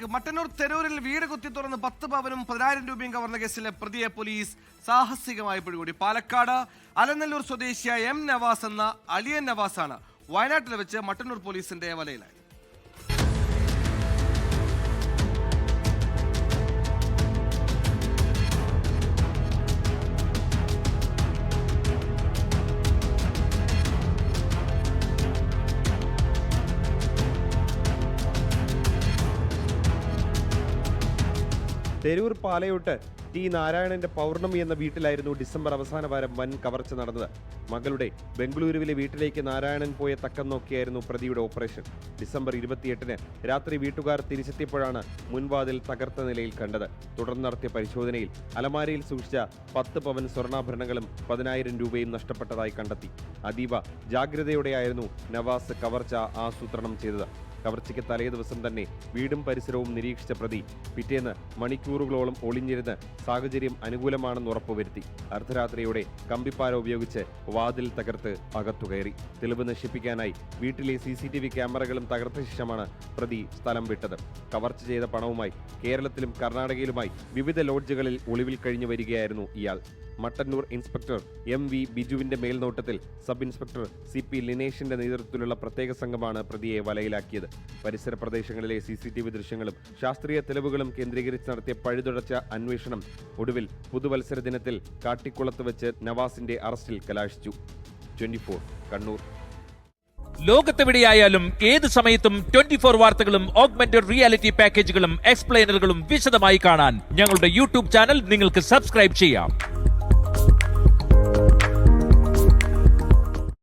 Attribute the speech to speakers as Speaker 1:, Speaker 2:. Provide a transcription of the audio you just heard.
Speaker 1: വാർത്തയിലേക്ക്. മട്ടന്നൂർ തെരൂരിൽ വീട് കുത്തി തുറന്ന് 10 പവനും 10,000 രൂപയും കവർന്ന കേസിലെ പ്രതിയെ പോലീസ് സാഹസികമായി പിടികൂടി. പാലക്കാട് അലനല്ലൂർ സ്വദേശിയായ എം നവാസ് എന്ന അലിയൻ നവാസാണ് വയനാട്ടിൽ വെച്ച് മട്ടന്നൂർ പോലീസിന്റെ വലയിലായത്.
Speaker 2: തെരൂർ പാലയോട്ട് ടി നാരായണന്റെ പൗർണമി എന്ന വീട്ടിലായിരുന്നു ഡിസംബർ അവസാന വാരം വൻ കവർച്ച നടന്നത്. മകളുടെ ബംഗളൂരുവിലെ വീട്ടിലേക്ക് നാരായണൻ പോയ തക്കം നോക്കിയായിരുന്നു പ്രതിയുടെ ഓപ്പറേഷൻ. ഡിസംബർ 28-ന് രാത്രി വീട്ടുകാർ തിരിച്ചെത്തിയപ്പോഴാണ് മുൻവാതിൽ തകർത്ത നിലയിൽ കണ്ടത്. തുടർന്ന് നടത്തിയ പരിശോധനയിൽ അലമാരയിൽ സൂക്ഷിച്ച 10 പവൻ സ്വർണ്ണാഭരണങ്ങളും 10,000 രൂപയും നഷ്ടപ്പെട്ടതായി കണ്ടെത്തി. അതീവ ജാഗ്രതയോടെയായിരുന്നു നവാസ് കവർച്ച ആസൂത്രണം ചെയ്തത്. കവർച്ചയ്ക്ക് തലേ ദിവസം തന്നെ വീടും പരിസരവും നിരീക്ഷിച്ച പ്രതി പിറ്റേന്ന് മണിക്കൂറുകളോളം ഒളിഞ്ഞിരുന്ന് സാഹചര്യം അനുകൂലമാണെന്ന് ഉറപ്പുവരുത്തി. അർദ്ധരാത്രിയോടെ കമ്പിപ്പാര ഉപയോഗിച്ച് വാതിൽ തകർത്ത് അകത്തുകയറി. തെളിവ് നശിപ്പിക്കാനായി വീട്ടിലെ CCTV ക്യാമറകളും തകർത്ത ശേഷമാണ് പ്രതി സ്ഥലം വിട്ടത്. കവർച്ച ചെയ്ത പണവുമായി കേരളത്തിലും കർണാടകയിലുമായി വിവിധ ലോഡ്ജുകളിൽ ഒളിവിൽ കഴിഞ്ഞു വരികയായിരുന്നു ഇയാൾ. മട്ടന്നൂർ ഇൻസ്പെക്ടർ MV ബിജുവിന്റെ മേൽനോട്ടത്തിൽ സബ് ഇൻസ്പെക്ടർ CP ലിനേഷിന്റെ നേതൃത്വത്തിലുള്ള പ്രത്യേക സംഘമാണ് പ്രതിയെ വലയിലാക്കിയത്. പരിസര പ്രദേശങ്ങളിലെ CCTV ദൃശ്യങ്ങളും ശാസ്ത്രീയ തെളിവുകളും കേന്ദ്രീകരിച്ച് നടത്തിയ പഴുതുടച്ച അന്വേഷണം ഒടുവിൽ പുതുവത്സര ദിനത്തിൽ കാട്ടിക്കുളത്ത് വെച്ച് നവാസിന്റെ അറസ്റ്റിൽ കലാശിച്ചു. 24 കണ്ണൂർ.
Speaker 3: ലോകത്തെവിടെയായാലും ഏത് സമയത്തും 24 വാർത്തകളും ഓഗ്മെന്റഡ് റിയാലിറ്റി പാക്കേജുകളും എക്സ്പ്ലെയിനറുകളും വിശദമായി കാണാൻ ഞങ്ങളുടെ YouTube ചാനൽ നിങ്ങൾക്ക് സബ്സ്ക്രൈബ് ചെയ്യാം.